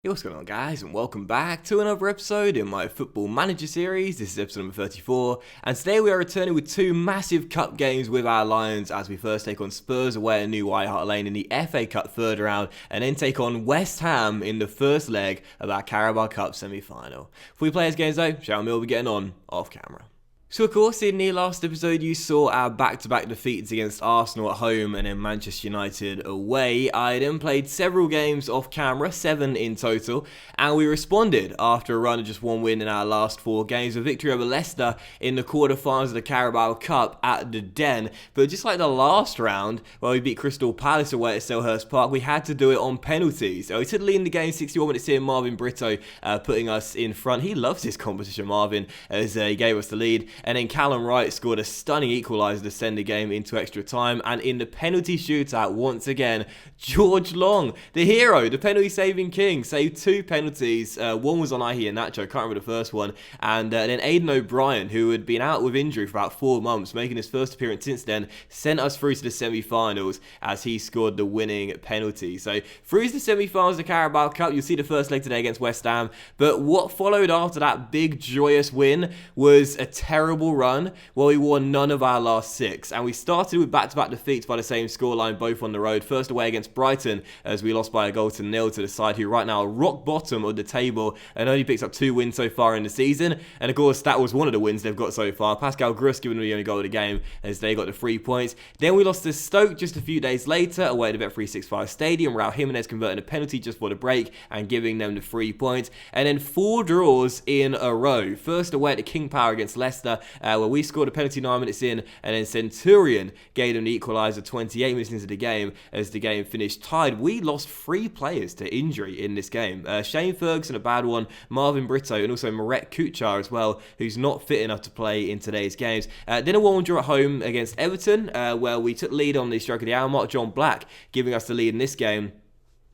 Hey, what's going on, guys, and welcome back to another episode in my Football Manager series. This is episode number 34, and today we are returning with two massive cup games with our Lions as we first take on Spurs away at New White Hart Lane in the FA Cup third round, and then take on West Ham in the first leg of our Carabao Cup semi-final. Before we play these games though, shall we be getting on off camera? So of course, in the last episode you saw our back-to-back defeats against Arsenal at home and then Manchester United away. I then played several games off camera, 7 in total, and we responded after a run of just one win in our last 4 games, a victory over Leicester in the quarterfinals of the Carabao Cup at the Den. But just like the last round, where we beat Crystal Palace away at Selhurst Park, we had to do it on penalties. So we took the lead in the game, 61 minutes in, Marvin Brito putting us in front. He loves this competition, Marvin, as he gave us the lead. And then Callum Wright scored a stunning equaliser to send the game into extra time. And in the penalty shootout, once again, George Long, the hero, the penalty-saving king, saved 2 penalties. One was on Ahi and Nacho, can't remember the first one. And then Aidan O'Brien, who had been out with injury for about 4 months, making his first appearance since then, sent us through to the semi-finals as he scored the winning penalty. So through to the semi-finals of the Carabao Cup. You'll see the first leg today against West Ham. But what followed after that big, joyous win was a terrible run where we won none of our last 6, and we started with back-to-back defeats by the same scoreline, both on the road. First away against Brighton as we lost by a goal to nil to the side who right now are rock bottom of the table and only picked up 2 wins so far in the season, and of course that was one of the wins they've got so far. Pascal Gross giving them the only goal of the game as they got the 3 points. Then we lost to Stoke just a few days later away at the Bet365 Stadium. Raul Jimenez converting a penalty just for the break and giving them the 3 points, and then 4 draws in a row. First away at the King Power against Leicester, where we scored a penalty 9 minutes in, and then Centurion gave them the equaliser 28 minutes into the game as the game finished tied. We lost 3 players to injury in this game. Shane Ferguson, a bad one, Marvin Brito, and also Marek Kuchar as well, who's not fit enough to play in today's games. Then a 1-1 draw at home against Everton, where we took lead on the stroke of the hour mark. John Black giving us the lead in this game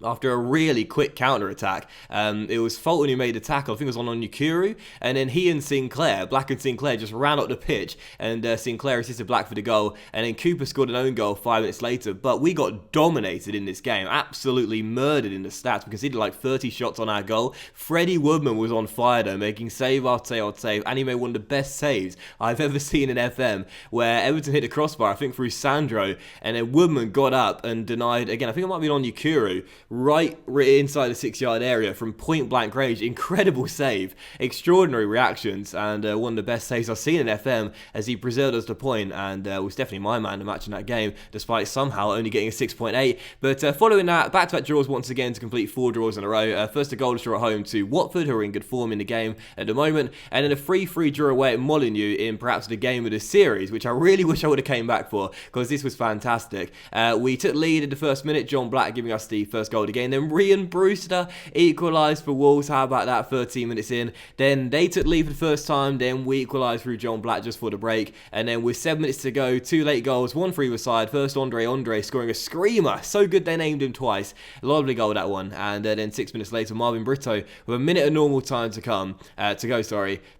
after a really quick counter-attack. It was Fulton who made the tackle. I think it was on Onyekuru, and then he and Sinclair, Black and Sinclair, just ran up the pitch, and Sinclair assisted Black for the goal, and then Cooper scored an own goal 5 minutes later. But we got dominated in this game, absolutely murdered in the stats. We conceded like 30 shots on our goal. Freddie Woodman was on fire though, making save after save, and he made one of the best saves I've ever seen in FM, where Everton hit the crossbar, I think through Sandro, and then Woodman got up and denied, again, I think it might have been on Onyekuru, right inside the 6-yard area from point blank range. Incredible save, extraordinary reactions, and one of the best saves I've seen in FM as he preserved us the point, and was definitely my man to match in that game, despite somehow only getting a 6.8. But following that, back-to-back draws once again to complete 4 draws in a row. First a goalless draw at home to Watford, who are in good form in the game at the moment, and then a 3-3 draw away at Molineux in perhaps the game of the series, which I really wish I would have came back for, because this was fantastic. We took lead in the first minute, John Black giving us the first goal of the game. Then Ryan Brewster equalised for Wolves. How about that? 13 minutes in. Then they took lead for the first time. Then we equalised through John Black just for the break. And then with 7 minutes to go, 2 late goals, 1 for either side. First Andre scoring a screamer. So good they named him twice. Lovely goal, that one. And then 6 minutes later, Marvin Brito, with a minute of normal time to go,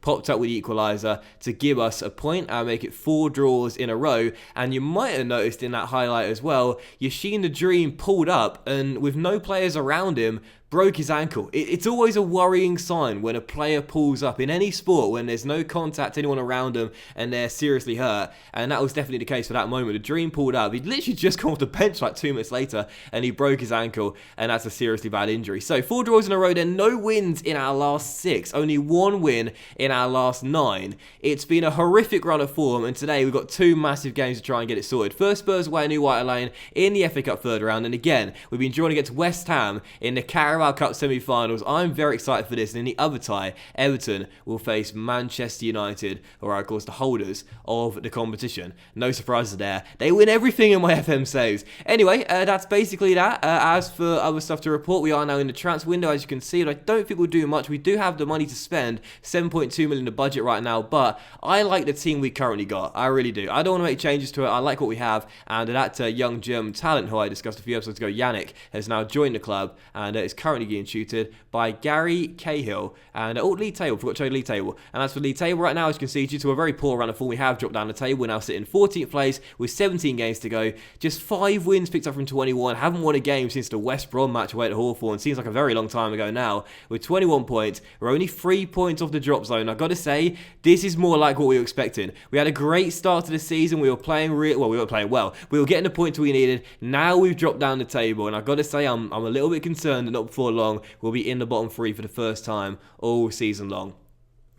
popped up with the equaliser to give us a point and make it 4 draws in a row. And you might have noticed in that highlight as well, Yashin the Dream pulled up, and with no players around him, broke his ankle. It's always a worrying sign when a player pulls up in any sport when there's no contact, anyone around them, and they're seriously hurt. And that was definitely the case for that moment. The Dream pulled up. He'd literally just come off the bench like 2 minutes later, and he broke his ankle, and that's a seriously bad injury. So 4 draws in a row then, no wins in our last 6, only 1 win in our last 9. It's been a horrific run of form, and today we've got 2 massive games to try and get it sorted. First, Spurs away at New White Hart Lane in the FA Cup third round, and again, we've been drawing against West Ham in the Carabao Cup semi-finals. I'm very excited for this. And in the other tie, Everton will face Manchester United, who are of course the holders of the competition. No surprises there. They win everything in my FM saves. Anyway, that's basically that. As for other stuff to report, we are now in the transfer window, as you can see, and I don't think we'll do much. We do have the money to spend, 7.2 million in the budget right now, but I like the team we currently got. I really do. I don't want to make changes to it. I like what we have, and that young German talent who I discussed a few episodes ago, Yannick, has now joined the club and is currently currently being tutored by Gary Cahill. And league table, forgot to show you the league table. And as for the league table right now, as you can see, due to a very poor run of form, we have dropped down the table. We're now sitting 14th place with 17 games to go. Just 5 wins picked up from 21. Haven't won a game since the West Brom match away at Hawthorn. Seems like a very long time ago now. With 21 points, we're only 3 points off the drop zone. I've got to say, this is more like what we were expecting. We had a great start to the season. We were playing we were playing well. We were getting the points we needed. Now we've dropped down the table, and I've got to say, I'm a little bit concerned that not before long we'll be in the bottom 3 for the first time all season long.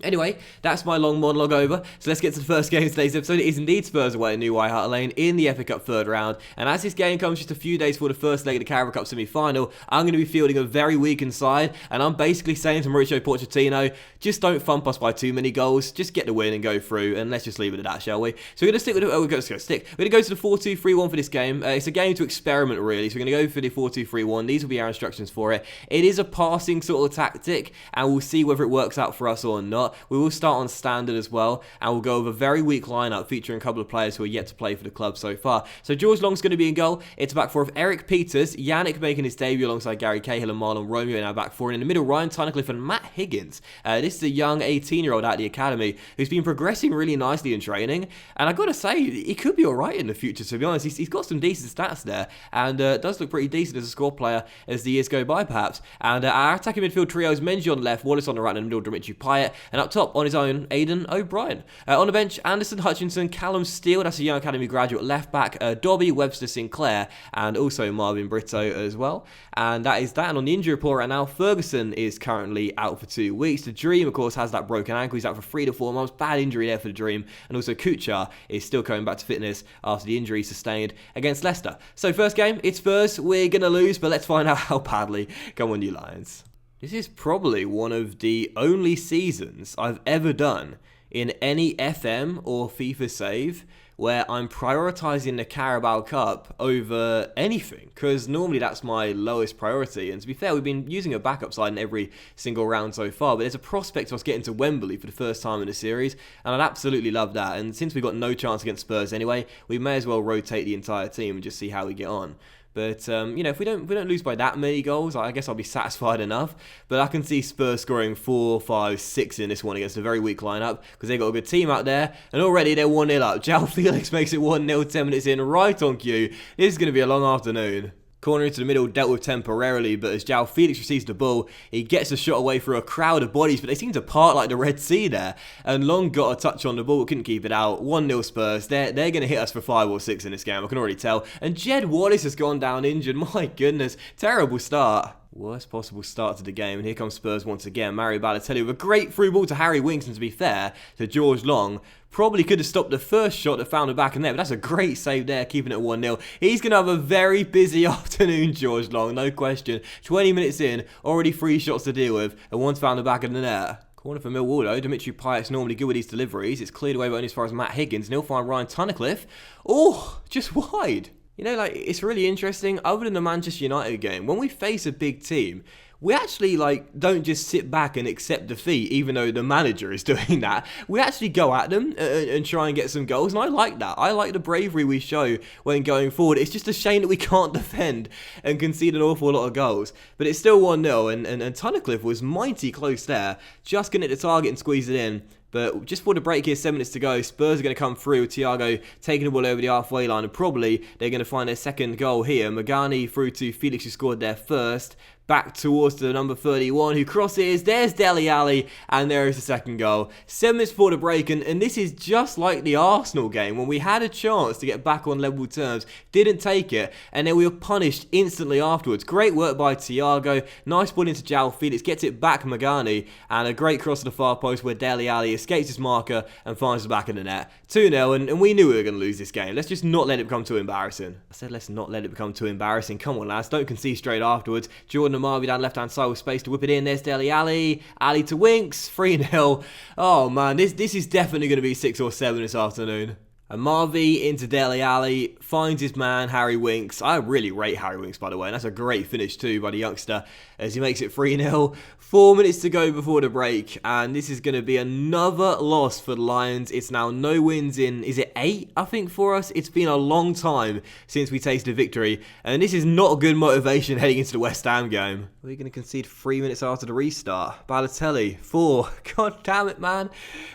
Anyway, that's my long monologue over, so let's get to the first game of today's episode. It is indeed Spurs away at New White Hart Lane in the FA Cup third round, and as this game comes just a few days before the first leg of the Carabao Cup semi-final, I'm going to be fielding a very weakened side, and I'm basically saying to Mauricio Pochettino, just don't thump us by too many goals, just get the win and go through, and let's just leave it at that, shall we? So we're going to stick with we're going to go to the 4-2-3-1 for this game. It's a game to experiment, really, so we're going to go for the 4-2-3-1. These will be our instructions for it. It is a passing sort of tactic, and we'll see whether it works out for us or not. We will start on standard as well, and we'll go with a very weak lineup featuring a couple of players who are yet to play for the club so far. So George Long's going to be in goal. It's a back four of Eric Peters, Yannick making his debut alongside Gary Cahill and Marlon Romeo in our back four, and in the middle Ryan Tunnicliffe and Matt Higgins. This is a young 18-year-old out of the academy who's been progressing really nicely in training, and I've got to say, he could be alright in the future, to be honest. He's got some decent stats there, and does look pretty decent as a squad player as the years go by, perhaps. And our attacking midfield trio is Menji on the left, Wallace on the right, and in the middle Dimitri Payet, and up top on his own Aidan O'Brien. On the bench, Anderson Hutchinson, Callum Steele, that's a young academy graduate left back, Dobby, Webster, Sinclair, and also Marvin Brito as well. And that is that. And on the injury report right now, Ferguson is currently out for 2 weeks. The Dream, of course, has that broken ankle. He's out for 3 to 4 months. Bad injury there for the Dream. And also Kuchar is still coming back to fitness after the injury sustained against Leicester. So first game, it's Spurs. We're going to lose, but let's find out how badly. Come on, you Lions. This is probably one of the only seasons I've ever done in any FM or FIFA save where I'm prioritising the Carabao Cup over anything, because normally that's my lowest priority. And to be fair, we've been using a backup side in every single round so far, but there's a prospect of us getting to Wembley for the first time in the series, and I'd absolutely love that. And since we've got no chance against Spurs anyway, we may as well rotate the entire team and just see how we get on. But, if we don't lose by that many goals, I guess I'll be satisfied enough. But I can see Spurs scoring 4, 5, 6 in this one against a very weak lineup, because they've got a good team out there, and already they're 1-0 up. João Felix makes it 1-0 10 minutes in, right on cue. This is going to be a long afternoon. Corner into the middle, dealt with temporarily, but as João Felix receives the ball, he gets a shot away through a crowd of bodies, but they seem to part like the Red Sea there. And Long got a touch on the ball, couldn't keep it out. 1-0 Spurs. They're going to hit us for 5 or 6 in this game, I can already tell. And Jed Wallace has gone down injured. My goodness, terrible start. Worst possible start to the game, and here comes Spurs once again. Mario Balotelli with a great through ball to Harry Winks, and to be fair to George Long, probably could have stopped the first shot that found the back of the net, but that's a great save there, keeping it 1-0. He's going to have a very busy afternoon, George Long, no question. 20 minutes in, already 3 shots to deal with, and one's found the back of the net. Corner for Millwall though. Dimitri Payet's normally good with these deliveries. It's cleared away, but only as far as Matt Higgins, and he'll find Ryan Tunnicliffe. Oh, just wide. You know, it's really interesting. Other than the Manchester United game, when we face a big team, we actually, don't just sit back and accept defeat, even though the manager is doing that. We actually go at them and try and get some goals, and I like that. I like the bravery we show when going forward. It's just a shame that we can't defend and concede an awful lot of goals. But it's still 1-0, and Tunnicliffe was mighty close there, just going to hit the target and squeeze it in. But just before the break here, 7 minutes to go, Spurs are going to come through with Thiago taking the ball over the halfway line, and probably they're going to find their second goal here. Magani through to Felix, who scored there first. Back towards the number 31, who crosses. There's Dele Alli, and there is the second goal. 7 minutes before the break, and this is just like the Arsenal game, when we had a chance to get back on level terms, didn't take it, and then we were punished instantly afterwards. Great work by Thiago. Nice ball into João Felix, gets it back Magani, and a great cross to the far post where Dele Alli escapes his marker and finds the back of the net. 2-0, and we knew we were going to lose this game. Let's just not let it become too embarrassing. I said let's not let it become too embarrassing. Come on, lads, don't concede straight afterwards. Jordan Marby down left-hand side with space to whip it in. There's Dele Alli. Ali to Winks. 3-0. Oh, man, this is definitely going to be 6 or 7 this afternoon. And Marvy into Dele Alli, finds his man, Harry Winks. I really rate Harry Winks, by the way, and that's a great finish too by the youngster as he makes it 3-0. 4 minutes to go before the break, and this is going to be another loss for the Lions. It's now no wins in, is it 8, I think, for us? It's been a long time since we tasted victory, and this is not a good motivation heading into the West Ham game. We're going to concede 3 minutes after the restart. Balotelli, 4. God damn it, man.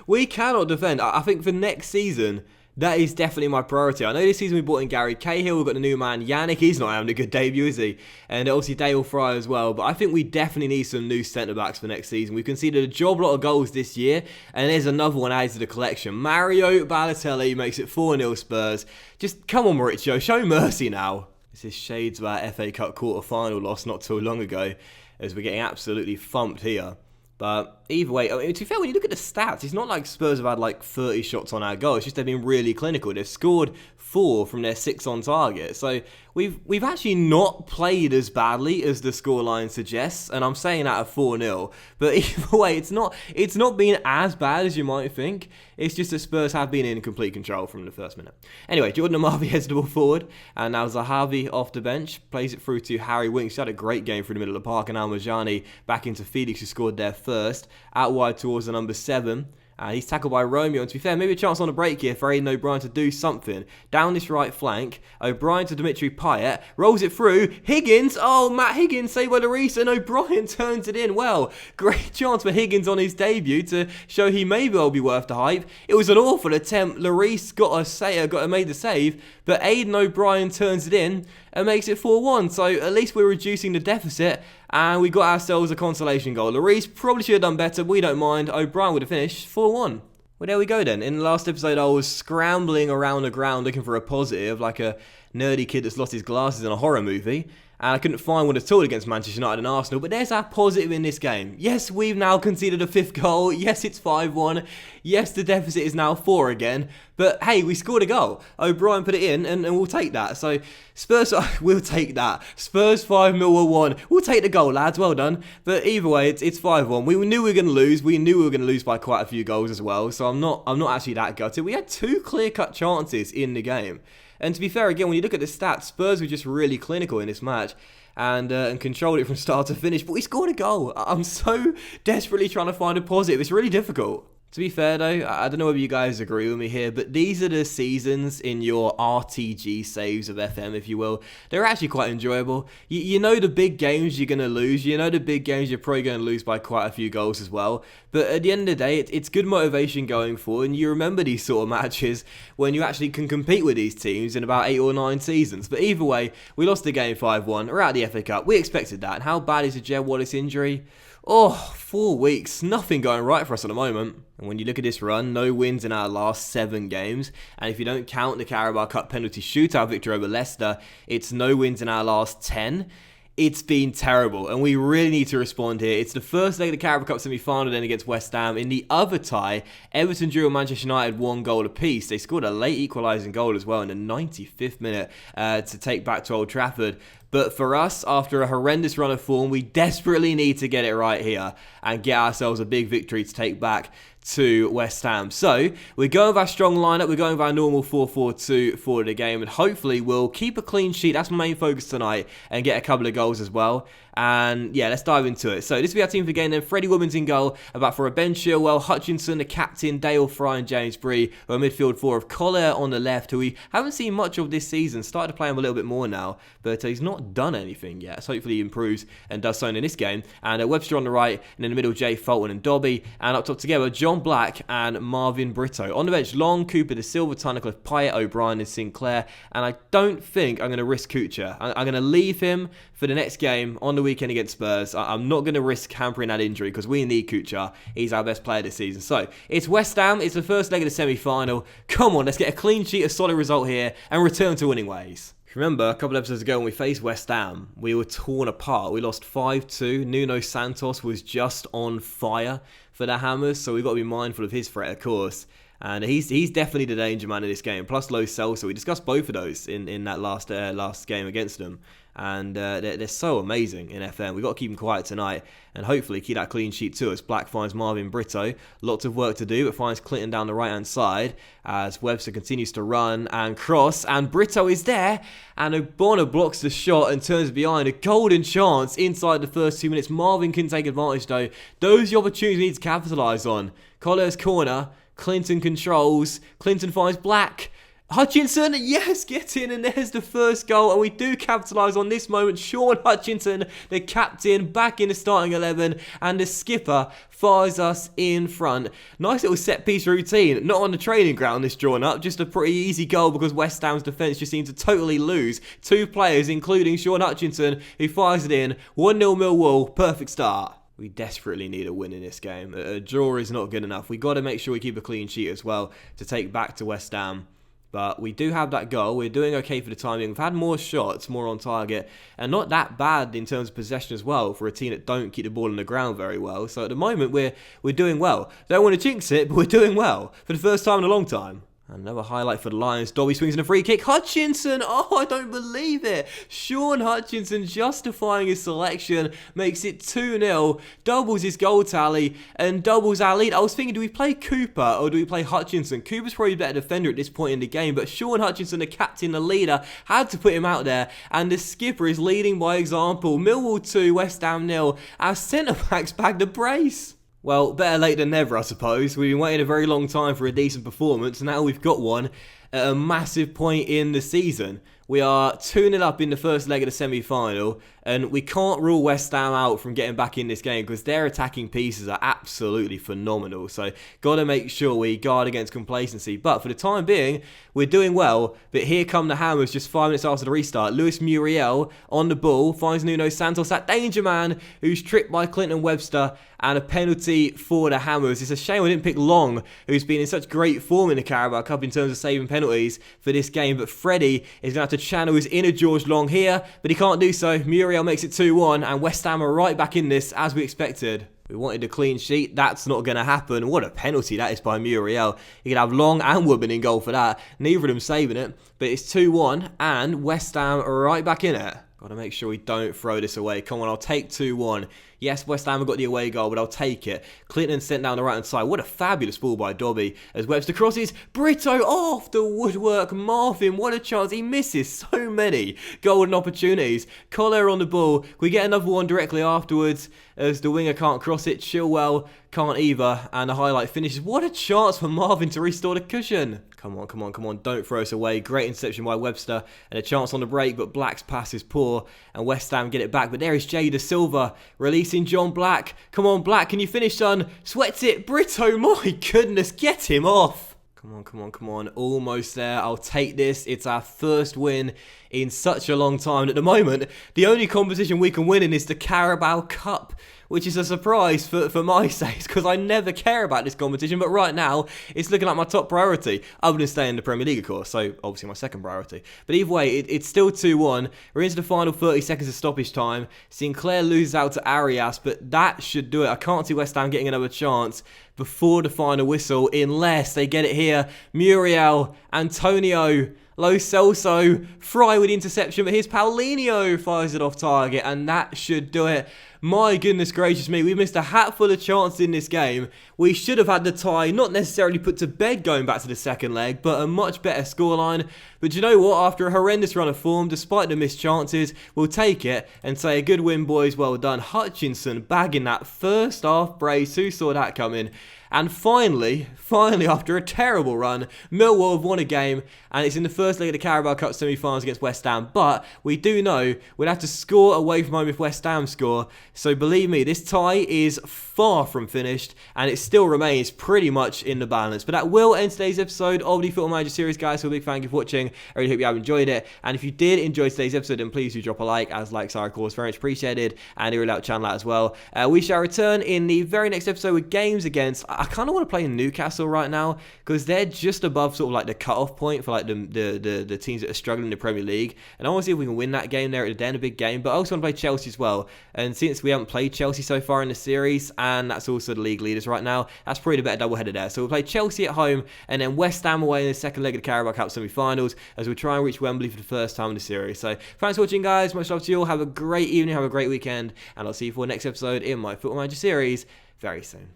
We cannot defend. I think for next season, that is definitely my priority. I know this season we brought in Gary Cahill, we've got the new man Yannick, he's not having a good debut, is he? And obviously Dale Fry as well, but I think we definitely need some new centre-backs for next season. We've conceded a job lot of goals this year, and there's another one added to the collection. Mario Balotelli makes it 4-0 Spurs. Just come on, Mauricio, show mercy now. This is shades of our FA Cup quarter-final loss not too long ago, as we're getting absolutely thumped here. But either way, I mean, to be fair, when you look at the stats, it's not like Spurs have had like 30 shots on our goal. It's just they've been really clinical. They've scored 4 from their 6 on target. So we've actually not played as badly as the scoreline suggests. And I'm saying that at 4-0. But either way, it's not been as bad as you might think. It's just that Spurs have been in complete control from the first minute. Anyway, Jordan Amavi heads the ball forward. And now Zahavi off the bench. Plays it through to Harry Winks. He had a great game through the middle of the park. And now Majani back into Felix, who scored there first. Out wide towards the number 7. He's tackled by Romeo, and to be fair, maybe a chance on a break here for Aidan O'Brien to do something. Down this right flank, O'Brien to Dimitri Payet, rolls it through, Higgins, oh, Matt Higgins saved by Lloris, and O'Brien turns it in. Well, great chance for Higgins on his debut to show he may well be worth the hype. It was an awful attempt, Lloris made the save, but Aidan O'Brien turns it in and makes it 4-1, so at least we're reducing the deficit, and we got ourselves a consolation goal. Lloris probably should have done better, we don't mind. O'Brien would have finished 4-1. Well, there we go then. In the last episode, I was scrambling around the ground looking for a positive, like a nerdy kid that's lost his glasses in a horror movie. And I couldn't find one at all against Manchester United and Arsenal. But there's our positive in this game. Yes, we've now conceded a 5th goal. Yes, it's 5-1. Yes, the deficit is now 4 again. But hey, we scored a goal. O'Brien put it in, and we'll take that. So Spurs, we'll take that. Spurs 5, Millwall 1. We'll take the goal, lads. Well done. But either way, it's 5-1. We knew we were going to lose. We knew we were going to lose by quite a few goals as well. So I'm not actually that gutted. We had 2 clear-cut chances in the game. And to be fair, again, when you look at the stats, Spurs were just really clinical in this match and controlled it from start to finish. But we scored a goal. I'm so desperately trying to find a positive. It's really difficult. To be fair though, I don't know whether you guys agree with me here, but these are the seasons in your RTG saves of FM, if you will. They're actually quite enjoyable. You know the big games you're going to lose. You know the big games you're probably going to lose by quite a few goals as well. But at the end of the day, it's good motivation going forward, and you remember these sort of matches when you actually can compete with these teams in about 8 or 9 seasons. But either way, we lost the game 5-1. We're out of the FA Cup. We expected that. And how bad is the Jed Wallace injury? Oh, 4 weeks. Nothing going right for us at the moment. And when you look at this run, no wins in our last 7 games. And if you don't count the Carabao Cup penalty shootout victory over Leicester, it's no wins in our last 10. It's been terrible, and we really need to respond here. It's the first leg of the Carabao Cup semi-final then against West Ham. In the other tie, Everton drew and Manchester United 1 goal apiece. They scored a late equalising goal as well in the 95th minute to take back to Old Trafford. But for us, after a horrendous run of form, we desperately need to get it right here and get ourselves a big victory to take back to West Ham. So we're going with our strong lineup. We're going with our normal 4-4-2 for the game, and hopefully we'll keep a clean sheet. That's my main focus tonight, and get a couple of goals as well. And yeah, let's dive into it. So this will be our team for the game then. Freddie Woodman's in goal, about for a Ben Chilwell, Hutchinson, the captain, Dale Fry and James Bree. Our midfield 4 of Collier on the left, who we haven't seen much of this season. Started to play him a little bit more now, but he's not done anything yet. So hopefully he improves and does so in this game. And Webster on the right, and in the middle Jay Fulton and Dobby. And up top together, John Black and Marvin Brito. On the bench, Long, Cooper, De Silva, Tunnicliffe, Payet, O'Brien and Sinclair. And I don't think I'm going to risk Kuchar. I'm going to leave him for the next game on the weekend against Spurs. I'm not going to risk hampering that injury because we need Kuchar. He's our best player this season. So it's West Ham. It's the first leg of the semi-final. Come on, let's get a clean sheet, a solid result here, and return to winning ways. Remember, a couple of episodes ago when we faced West Ham, we were torn apart. We lost 5-2. Nuno Santos was just on fire for the Hammers, so we've got to be mindful of his threat, of course. And he's definitely the danger man in this game. Plus Lo Celso. We discussed both of those in that last game against them. And they're so amazing in FM. We've got to keep them quiet tonight and hopefully keep that clean sheet too as Black finds Marvin Brito. Lots of work to do, but finds Clinton down the right-hand side as Webster continues to run and cross. And Brito is there. And Ogbonna blocks the shot and turns behind. A golden chance inside the first 2 minutes. Marvin can take advantage though. Those are the opportunities we need to capitalise on. Collar's corner. Clinton controls. Clinton finds Black. Hutchinson, yes, gets in, and there's the first goal, and we do capitalise on this moment. Sean Hutchinson, the captain, back in the starting 11, and the skipper fires us in front. Nice little set-piece routine, not on the training ground this drawn up, just a pretty easy goal because West Ham's defence just seemed to totally lose. 2 players, including Sean Hutchinson, who fires it in. 1-0 Millwall, perfect start. We desperately need a win in this game. A draw is not good enough. We've got to make sure we keep a clean sheet as well to take back to West Ham. But we do have that goal. We're doing okay for the time being. We've had more shots, more on target, and not that bad in terms of possession as well for a team that don't keep the ball on the ground very well. So at the moment, we're doing well. Don't want to jinx it, but we're doing well for the first time in a long time. Another highlight for the Lions. Dobby swings in a free kick. Hutchinson! Oh, I don't believe it. Sean Hutchinson justifying his selection. Makes it 2-0. Doubles his goal tally and doubles our lead. I was thinking, do we play Cooper or do we play Hutchinson? Cooper's probably a better defender at this point in the game, but Sean Hutchinson, the captain, the leader, had to put him out there. And the skipper is leading by example. Millwall 2, West Ham 0. Our centre-backs bagged a brace. Well, better late than never, I suppose. We've been waiting a very long time for a decent performance, and now we've got one at a massive point in the season. We are 2-0 up in the first leg of the semi-final, and we can't rule West Ham out from getting back in this game because their attacking pieces are absolutely phenomenal. So, got to make sure we guard against complacency. But for the time being, we're doing well. But here come the Hammers just 5 minutes after the restart. Luis Muriel on the ball finds Nuno Santos, that danger man, who's tripped by Clinton Webster, and a penalty for the Hammers. It's a shame we didn't pick Long, who's been in such great form in the Carabao Cup in terms of saving penalties for this game. But Freddie is going to have to channel his inner George Long here, but he can't do so. Muriel makes it 2-1, and West Ham are right back in this as we expected. We wanted a clean sheet. That's not going to happen. What a penalty that is by Muriel. You could have Long and Woodman in goal for that. Neither of them saving it, but it's 2-1, and West Ham are right back in it. Got to make sure we don't throw this away. Come on, I'll take 2-1. Yes, West Ham have got the away goal, but I'll take it. Clinton sent down the right-hand side. What a fabulous ball by Dobby as Webster crosses. Brito off the woodwork. Marvin, what a chance. He misses so many golden opportunities. Collar on the ball. We get another one directly afterwards as the winger can't cross it. Chilwell can't either. And the highlight finishes. What a chance for Marvin to restore the cushion. Come on, come on, come on. Don't throw us away. Great interception by Webster. And a chance on the break, but Black's pass is poor. And West Ham get it back. But there is Jay Da Silva releasing John Black. Come on, Black. Can you finish, son? Sweats it. Brito, my goodness. Get him off. Come on, come on, come on. Almost there. I'll take this. It's our first win in such a long time. At the moment, the only competition we can win in is the Carabao Cup, which is a surprise for my sake because I never care about this competition. But right now, it's looking like my top priority, other than staying in the Premier League, of course. So, obviously, my second priority. But either way, it's still 2-1. We're into the final 30 seconds of stoppage time. Sinclair loses out to Arias, but that should do it. I can't see West Ham getting another chance before the final whistle unless they get it here. Muriel, Antonio, Lo Celso, Fry with the interception, but here's Paulinho fires it off target, and that should do it. My goodness gracious me, we missed a hatful of chances in this game. We should have had the tie, not necessarily put to bed going back to the second leg, but a much better scoreline. But you know what, after a horrendous run of form, despite the missed chances, we'll take it and say a good win, boys, well done. Hutchinson bagging that first half brace, who saw that coming? And finally, after a terrible run, Millwall have won a game, and it's in the first leg of the Carabao Cup semi-finals against West Ham. But we do know we'll have to score away from home if West Ham score. So believe me, this tie is far from finished, and it still remains pretty much in the balance. But that will end today's episode of the Football Manager series, guys. So a big thank you for watching. I really hope you have enjoyed it. And if you did enjoy today's episode, then please do drop a like, as likes are, of course, very much appreciated. And it will help the channel out as well. We shall return in the very next episode with games against... I kind of want to play in Newcastle right now because they're just above sort of like the cut-off point for like the teams that are struggling in the Premier League. And I want to see if we can win that game there at the Den, a big game. But I also want to play Chelsea as well. And since we haven't played Chelsea so far in the series, and that's also the league leaders right now. That's probably the better double-header there. So we'll play Chelsea at home, and then West Ham away in the second leg of the Carabao Cup semi-finals, as we try and reach Wembley for the first time in the series. So thanks for watching, guys. Much love to you all. Have a great evening, have a great weekend, and I'll see you for the next episode in my Football Manager series very soon.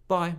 Bye.